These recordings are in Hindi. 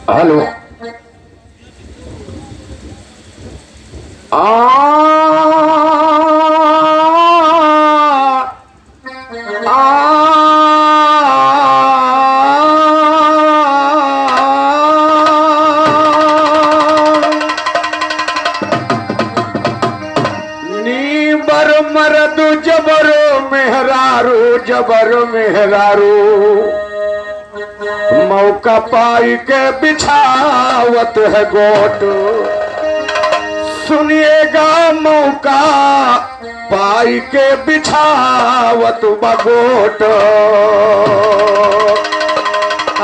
हेलो नीबर मरद जबर मेहरारू जबर मेहरारू मौका पाई के बिछावत है गोट। सुनिएगा मौका पाई के बिछावत बगोट।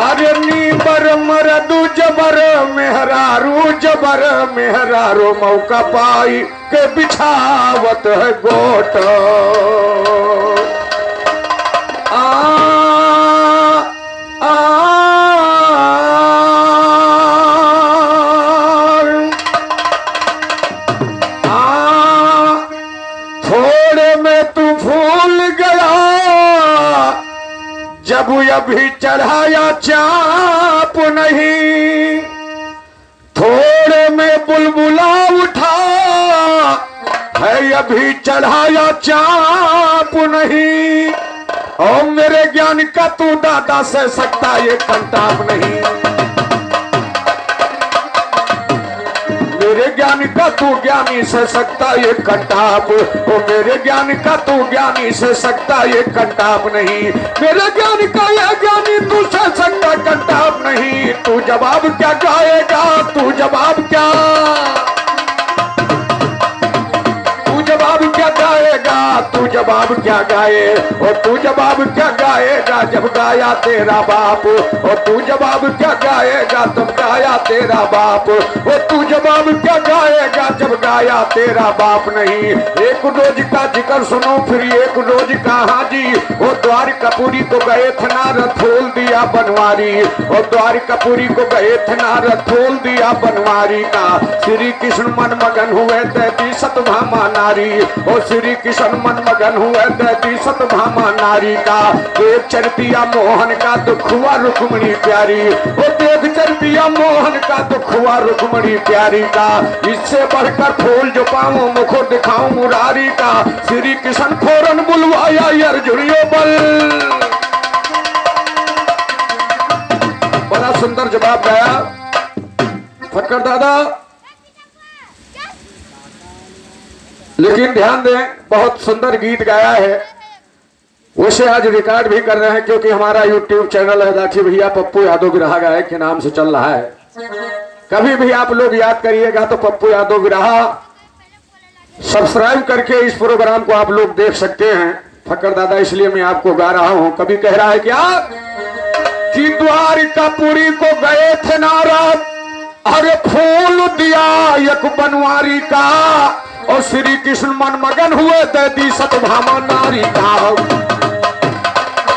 अरे नीबर मरदू जबर मेहरारू जबर मेहरारू मौका पाई के बिछावत है गोट। थोड़े में तू भूल गया जब अभी चढ़ाया चाप नहीं। थोड़े में बुलबुला उठा है अभी चढ़ाया चाप नहीं। और मेरे ज्ञान का तू दादा से सकता ये कंटाप नहीं। मेरे ज्ञान का तू ज्ञानी से सकता ये कंटाप। ओ मेरे ज्ञान का तू ज्ञानी से सकता ये कंटाप नहीं। मेरे ज्ञान का ये ज्ञानी तू से सकता कंटाप नहीं। तू जवाब क्या गाएगा तू जवाब क्या गाएगा तू जवाब क्या गाए। और तू जवाब क्या गाएगा जब गाया तेरा बाप। और तू जवाब क्या गाएगा जब गाया तेरा बाप। और तू जवाब क्या गाएगा जब गाया तेरा बाप नहीं। एक रोज का जिक्र सुनो फिर एक रोज का हाजी। वो द्वारकापुरी को गए थे नारद खोल दिया बनवारी। और द्वारकापुरी को गए थे नारद खोल दिया बनवारी का। श्री कृष्ण मन मगन हुए 33 भामा नारी। और श्री कृष्ण मन मगन हुए 33 भामा नारी का। देख चरतिया मोहन का दुख हुआ रुक्मणी प्यारी। वो देख चरतिया मोहन का दुख हुआ रुक्मणी प्यारी का। इससे बढ़कर फूल जो पाऊं मुखो दिखाऊं मुरारी का। श्री कृष्ण फौरन बुलवाया अर्जुनियो बल। बड़ा सुंदर जवाब गाया फक्कर दादा। लेकिन ध्यान दें बहुत सुंदर गीत गाया है। उसे आज रिकॉर्ड भी कर रहे हैं क्योंकि हमारा यूट्यूब चैनल है दाठी भैया पप्पू यादव विराहा गाय के नाम से चल रहा है। कभी भी आप लोग याद करिएगा तो पप्पू यादव विराहा सब्सक्राइब करके इस प्रोग्राम को आप लोग देख सकते हैं। फक्कर दादा इसलिए मैं आपको गा रहा हूं। कभी कह रहा है क्या कि द्वारकापुरी को गए थे नारद अरे फूल दिया एक बनवारी का। और श्री कृष्ण मन मगन हुए 33 भामा नारी का।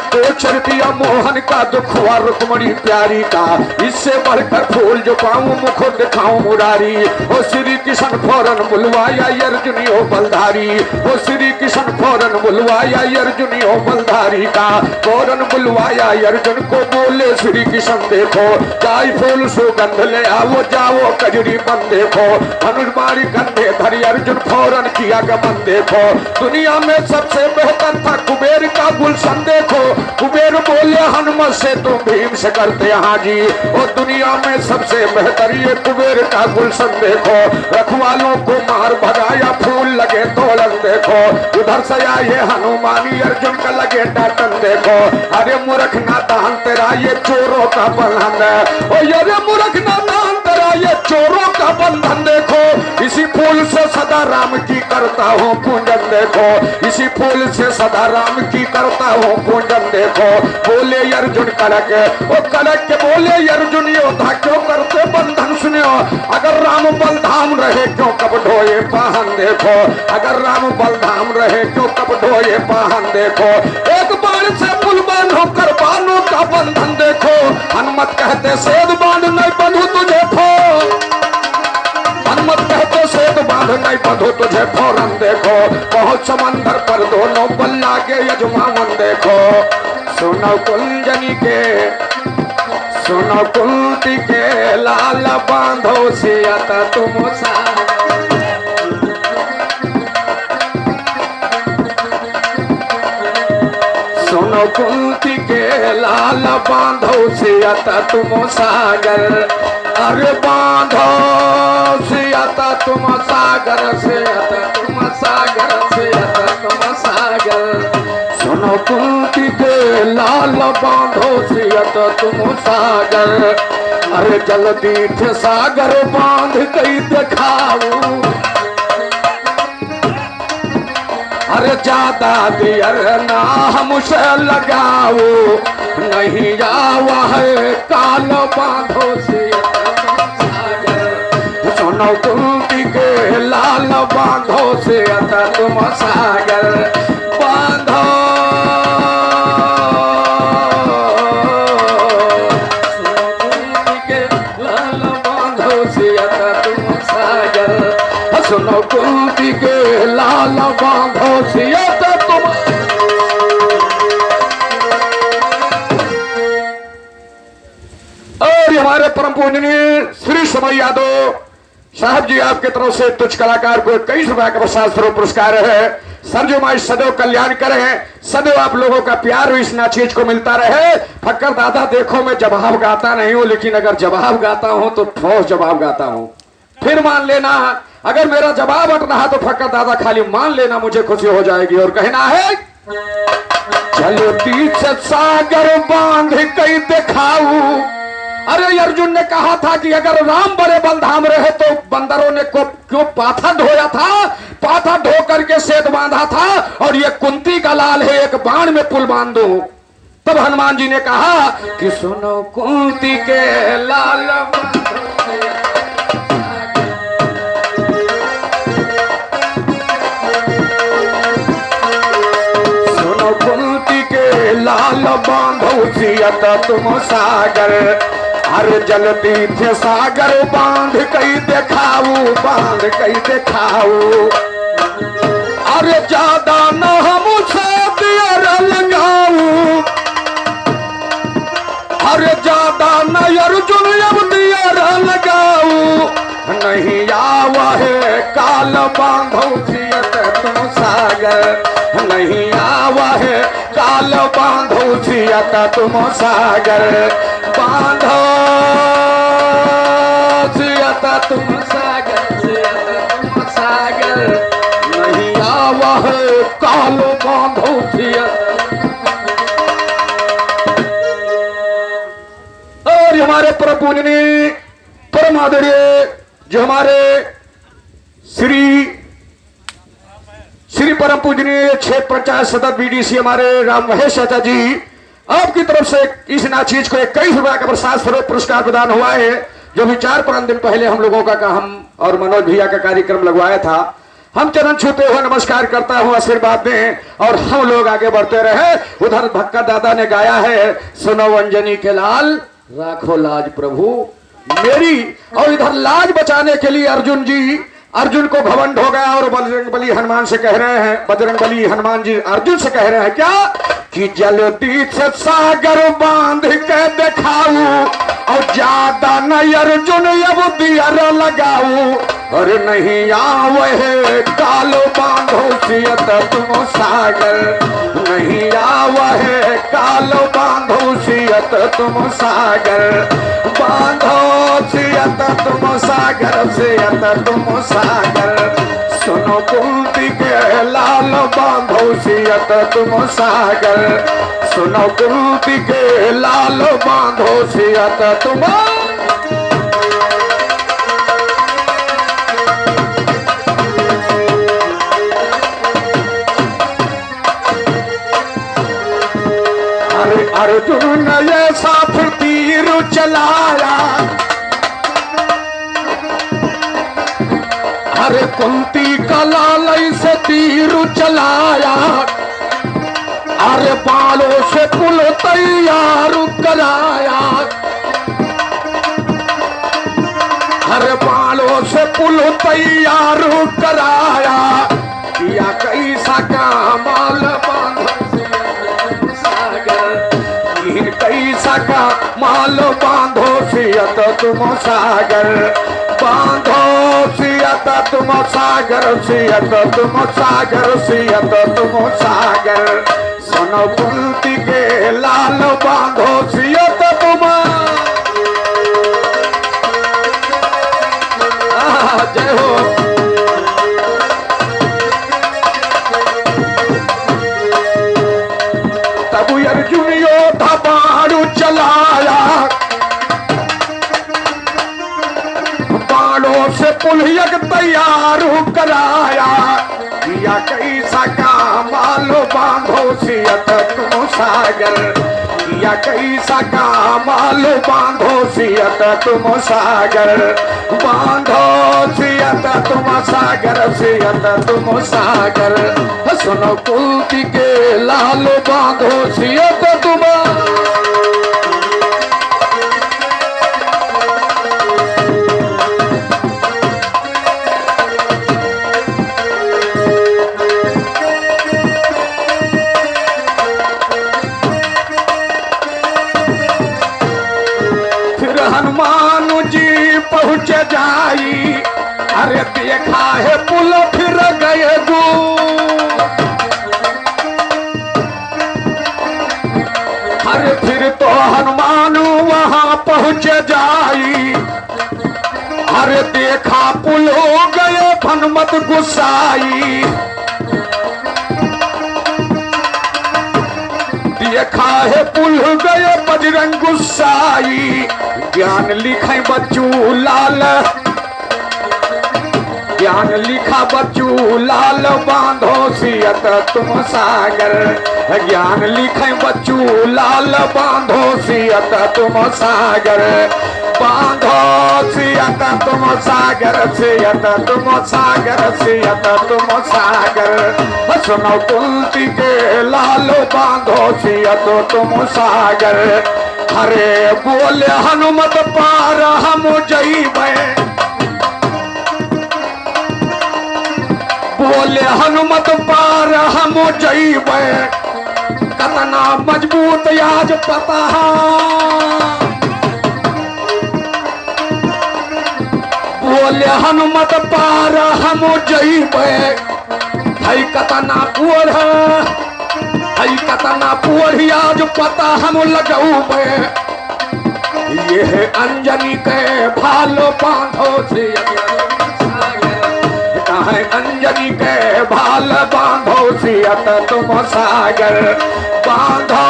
तो चरतिया मोहन का दुख हुआ रुक्मणी प्यारी का। इससे बढ़कर फूल जो पाऊं मुखो दिखाऊं मुरारी। और श्री कृष्ण फौरन बुलवाया अर्जुनियो बलधारी। और श्री कृष्ण फौरन बुलवाया अर्जुनियो बलधारी का। फौरन बुलवाया अर्जुन को बोले श्री कृष्ण देखो जाई फूल सुगंध ले आओ जाओ कजरी बन देखो। धनुर्मारी कंधे धरी अर्जुन फौरन किया गमन देखो। दुनिया में सबसे बेहतर था कुबेर का गुलशन देखो। कुबेर बोले हनुमत से तुम भीम से करते हाजी। और दुनिया में सबसे बेहतर ये कुबेर का गुलशन देखो। रखवालों को मार भगाया फूल लगे तोलन देखो। उधर से आए हनुमानी अर्जुन का लगे डाटन देखो। अरे मूर्ख नादान तेरा ये चोरों का बंधन है। और अरे मूर्ख नादान तेरा ये चोरों का बंधन देखो। इसी फूल से सदा राम की करता हूँ पूजन देखो। इसी फूल से सदा राम की करता हूँ पूजन देखो। बोले अर्जुन कड़क और कड़क के बोले अर्जुन योद्धा क्यों करते बंधन सुनियो। अगर राम बलधाम रहे क्यों कब ढोए पाहन देखो। अगर राम बलधाम रहे क्यों कब ढोए पाहन देखो। एक बाण से पुल बांधो कर बानों का बंधन देखो। हनुमत कहते सेद बांध नहीं बंधु तुझे फो। हनुमत कहते सेद बांध नहीं बंधु तुझे फौरन देखो। बहुत समंदर पर दोनों बल्ला के यजमान देखो। सुनो कुंजनी के सुनो कुंती के लाल बांधो सियत तुम सागर। सुनो कुंती के लाल बांधो सियत तुम सागर। अरे बांधो सियत तुम सागर, सियत तुम सागर, सियत तुम सागर। सुनो कुंती के लाल बांधो सियत तुम सागर। अरे जल्दी थे सागर बांध कई दिखाओ। अरे ज्यादा देर ना हमसे लगाओ, नहीं जावा है काल बांधो सियत तुम सागर। सुनो कुंती के लाल बांधो सियत तुम सागर। बांधो सुनो कुंती के लाल बांधो सियत तुम। और हमारे परम पूजनीय श्री समय यादव साहब जी आपके तरफ से तुझ कलाकार को 21 रुपया का प्रसाद स्वरूप पुरस्कार है। सरजो माई सदैव कल्याण करे, सदैव आप लोगों का प्यार इस नाचीज को मिलता रहे। फक्कर दादा देखो मैं जवाब गाता नहीं हूं, लेकिन अगर जवाब गाता हूं तो ठोस जवाब गाता हूं। फिर मान लेना अगर मेरा जवाब हट रहा तो फक्कर दादा खाली मान लेना, मुझे खुशी हो जाएगी। और कहना है चलो तीर्थ सागर बांध कई दिखाऊं। अरे अर्जुन ने कहा था कि अगर राम बड़े बलधाम रहे तो बंदरों ने को क्यों पाथा ढोया था, पाथा ढो करके सेत बांधा था। और ये कुंती का लाल है, एक बाण में पुल बांध दो। तब हनुमान जी ने कहा कि सुनो कुंती के लाल। सुनो कुंती के लाल बांधो सियत तुम सागर। अरे जल्दी थे सागर बांध कई दिखाओ, बांध कई दिखाओ। अरे ज्यादा न हमसे देर लगाओ। अरे ज्यादा न अर्जुन अब देर लगाओ, नहीं आवा है काल बांधो सियत तुम सागर। नहीं आवा है काल बांधो सियत तुम सागर। बांधो सियत तुम सागर, सियत तुम सागर। नहीं आवा है काल बांधो सियत। और हमारे परम पूजनीय परम आदरणीय जो हमारे श्री परम पूजनीय क्षेत्र पंचायत सदस्य बीडीसी हमारे राम महेश चाचा जी आपकी तरफ से इस नाचीज को 21 रुपया का प्रसाद स्वरूप पुरस्कार प्रदान हुआ है। जो भी 4-5 दिन पहले हम लोगों का हम और मनोज भैया का कार्यक्रम लगवाया था। हम चरण छूते हुए नमस्कार करता हूँ, आशीर्वाद दें और हम लोग आगे बढ़ते रहे। उधर भक्कर दादा ने गाया है सुनो अंजनी के लाल राखो लाज प्रभु मेरी। और इधर लाज बचाने के लिए अर्जुन को घमंड हो गया और बजरंग बली हनुमान से कह रहे हैं, बजरंग बली हनुमान जी अर्जुन से कह रहे हैं क्या कि जल्दी से सागर बांध के दिखाऊं। और ज्यादा न अर्जुन अब दियर लगाऊं। और नहीं आवे काल बांधो सियत तुम सागर। नहीं आवे काल बांधो सियत तुम सागर। बांधो सियत तुम सागर, सियत तुम सागर। सुनो कुंती के लाल बांधो सियत तुम सागर। सुनो कुंती के लाल बांधो सियत तुम। अरे अर्जुन ने ऐसा फिर तीर चलाया। अरे कुंती का लाल से तीर चलाया। अरे बालों से पुल तैयार कराया। अरे बालों से पुल तैयार कराया। किया कैसा कमाल बांधो सागर। कैसा का मालो बांधो सियत तुम सागर, बांधो सियत तुम सागर, सियत तुम सागर, सियत तुम सागर। सुनो कुंती के लाल बांधो सियत तुम। जय हो। तब अर्जुन योद्धा बाणु चलाया, बाणों से पुलियक तैयार कराया, किया कैसा काम मालो बांधो सियत तुम सागर, किया कैसा काम मालो बांधो सियत तुम सागर, बांधो सियत तुम सागर, सियत तुम सागर। सुनो कुंती के लाल बांधो सियत तुम। फिर हनुमान जी पहुंच जाई, अरे देखा है पुल फिर गए गो, अरे फिर तो हनुमान वहां पहुंच जाई, अरे देखा पुल हो गए हनुमत गुस्साई, देखा है पुल हो गए बजरंग गुस्साई। ज्ञान लिखे बच्चू लाल, ज्ञान लिखा बच्चू लाल बांधो सियत तुम सागर, ज्ञान लिखे बच्चू लाल बांधो सियत तुम सागर, बांधो सियत तुम सागर, सियत तुम सागर, सियत तुम सागर। सुनो कुंती के लाल बांधो सियत तुम सागर, हरे बोले हनुमत पार हम जइबे, बोले हनुमत पार हम जइबे, कतना मजबूत आज पता, बोले हनुमत पार हम जइबे, हई कतना पुअर, हई कतना पुअर आज पता हम लगौबे, ये है अंजनी के भालो बांधो सियत है, अंजनी के भाल बांधो सियत तुम सागर, बांधो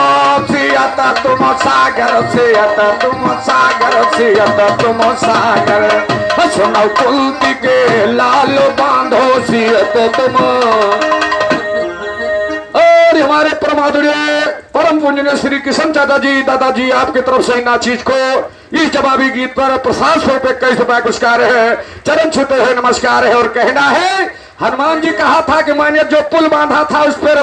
सियत तुम सागर, सियत तुम सागर, सियत तुम सागर। सुनो कुंती के लाल बांधो सियत तुम। और हमारे परमादुर्य परम पूजनीय श्री किशन दादाजी आपकी तरफ से इन चीज को इस जवाबी गीत पर प्रसाद स्वरूप 21 रुपया पुरस्कार है, चरण छूते हुए नमस्कार है। और कहना है हनुमान जी कहा था कि मैंने जो पुल बांधा था उस पर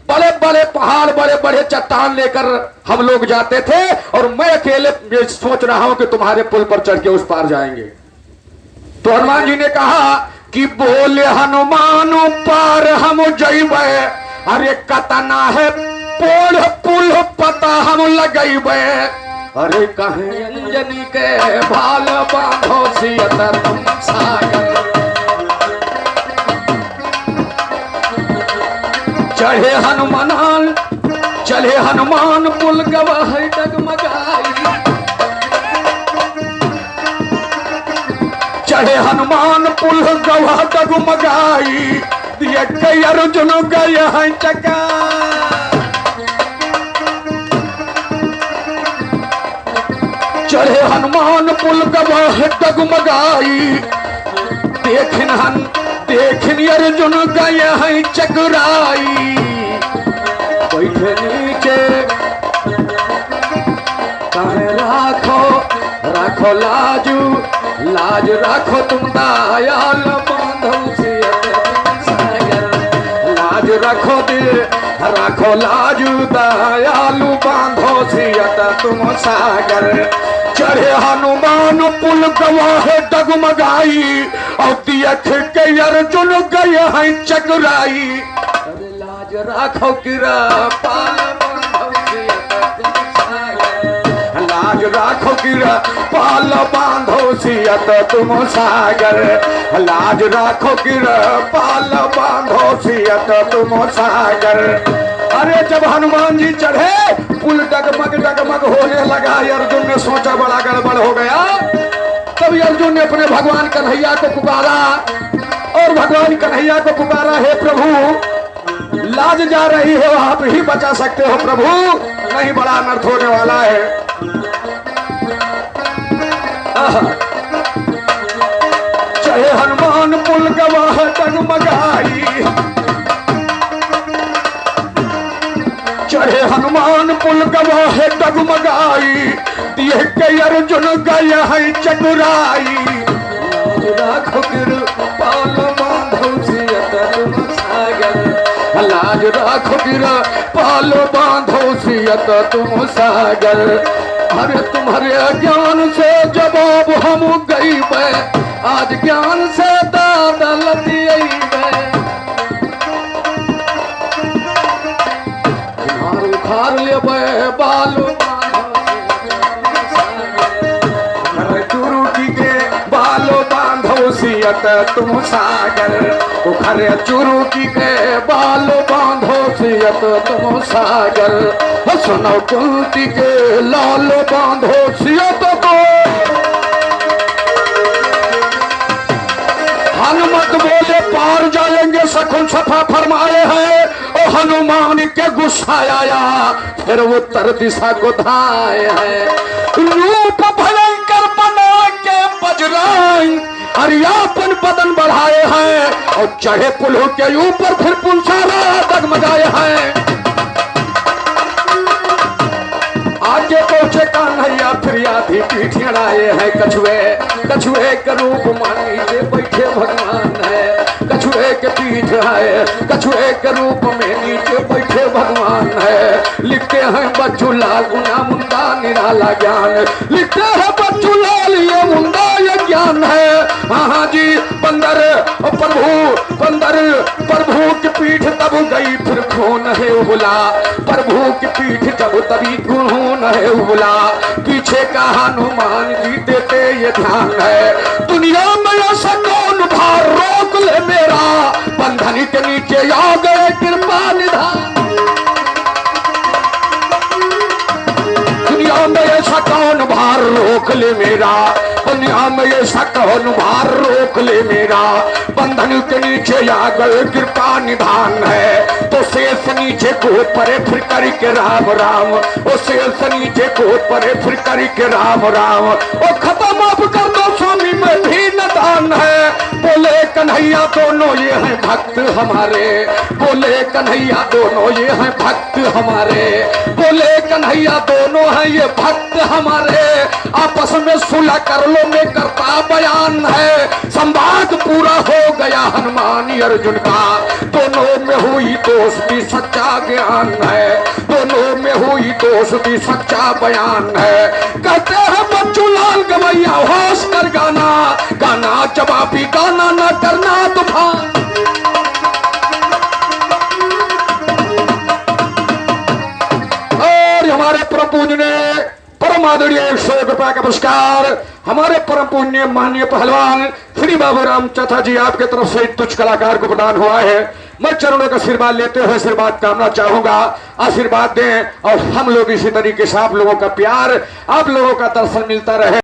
बड़े बड़े पहाड़, बड़े बड़े चट्टान लेकर हम लोग जाते थे, और मैं अकेले सोच रहा हूं कि तुम्हारे पुल पर चढ़ के उस पार जाएंगे। तो हनुमान जी ने कहा कि बोले हनुमान पार हम जइबे, अरे कतना है पोल पुल पता हम लगइबे, अरे कहे अंजनी के भाल बांधो सियत तुम सागर। चढ़े हनुमान पुल गवाह डगमगाई, चढ़े हनुमान पुल गवाह डगमगाई, दिए कई अर्जुन गए हैं चका। चढ़े हनुमान पुल गवाह डगमगाई, देखिन अर्जुन गए हैं चकराई। बैठे नीचे कहे राखो लाजू, लाज राखो तुम दयाल बांधो सियत सागर, लाज राखो राखो लाजू दयालु बांधो सियत तुम सागर। चढ़े हनुमान पुल गवाह डगमगाई, और देख के अर्जुन गए हैं चकराई। अरे लाज राखो किरा पाल बांधो सियत तुम सागर। राखो गिर पाल बांधो सियत तुम सागर, लाज राखो गिर पाल बांधो सियत तुम सागर। अरे जब हनुमान जी चढ़े पुल डगमग होने लगा, अर्जुन ने सोचा बड़ा गड़बड़ हो गया। तब अर्जुन ने अपने भगवान कन्हैया को पुकारा और भगवान कन्हैया को पुकारा, हे प्रभु लाज जा रही है, आप ही बचा सकते हो प्रभु, नहीं बड़ा अनर्थ होने वाला है। चाहे हनुमान पुल गवाह डगमगाई, चढ़े हनुमान पुल गवाह डगमगाई, दिए के अर्जुन गया है चतुराई। राखो गिर पाल बांधो सियत तुम सागर, लाज राखो गिर पाल बांधो सियत तुम सागर। अरे तुम्हारे ज्ञान से जवाब हम गई मैं, आज ज्ञान से दादा लतियई मैं। उखाड़ ले बालो चुरुकी के बालो बांधो सियत तुम सागर, उखरे चुरुकी के बालो बांधो सियत तुम सागर। सुनो कुंती के लालो बांधो सियत को, हनुमत बोले पार जाएंगे सकुन सफा फरमाए हैं। ओ हनुमान के गुस्सा आया, फिर वो उत्तर दिशा को धाए हैं। रूप भयंकर बना के बजरंग अरियापन बदन बढ़ाए हैं, और चढ़े पुलों के ऊपर फिर पुल सारा डगमगाए हैं। आगे पहुंचे कान्हैया फिर आधी पीठ अड़ाए हैं। कछुए के रूप मानी ले बैठे भगवान है, कछुए के पीठ है, कछुए के रूप में नीचे बैठे भगवान है। लिखते हैं बच्चू लाल गुना मुंडा निराला ज्ञान, लिखते हैं बच्चू लाल ये मुंडा ये ज्ञान है। हाँ जी बंदर प्रभु की पीठ तब गई फिर खून है उबला, प्रभु की पीठ जब तभी खून है उबला। पीछे का हनुमान जी देते ये ध्यान है, दुनिया में ऐसा कौन भार रोक ले मेरा, बंधन के नीचे आ गए कृपा निधान। दुनिया में ऐसा कौन भार रोक ले मेरा, दुनिया में ऐसा कौन भार रोक ले मेरा, बंधन के नीचे आ गए कृपा निधान है। तो शेष नीचे को परे फिर करी के राम राम, ओ शेष नीचे को परे फिर करी के राम राम। ओ खत्म आप कर दो स्वामी में भी नदान है, बोले कन्हैया दोनों ये हैं भक्त हमारे, बोले कन्हैया दोनों ये हैं भक्त हमारे, बोले कन्हैया दोनों हैं ये भक्त हमारे। आपस में सुलह कर लो में करता बयान है, संवाद पूरा हो गया हनुमान अर्जुन का, दोनों में हुई दोस्ती सच्चा ज्ञान है, दोनों में हुई दोस्ती सच्चा बयान है। कहते हैं बच्चू लाल गवैया होश कर गाना, गाना जवाबी गाना न करना तूफान। और हमारे परम पूज्य ने परम आदरणीय 101 रुपया का पुरस्कार हमारे परम पुण्य माननीय पहलवान श्री बाबू राम चथा जी आपके तरफ से तुच्छ कलाकार को प्रदान हुआ है। मैं चरणों का आशीर्वाद लेते हुए आशीर्वाद कामना चाहूंगा, आशीर्वाद दें और हम लोग इसी तरीके से आप लोगों का प्यार, आप लोगों का दर्शन मिलता रहे।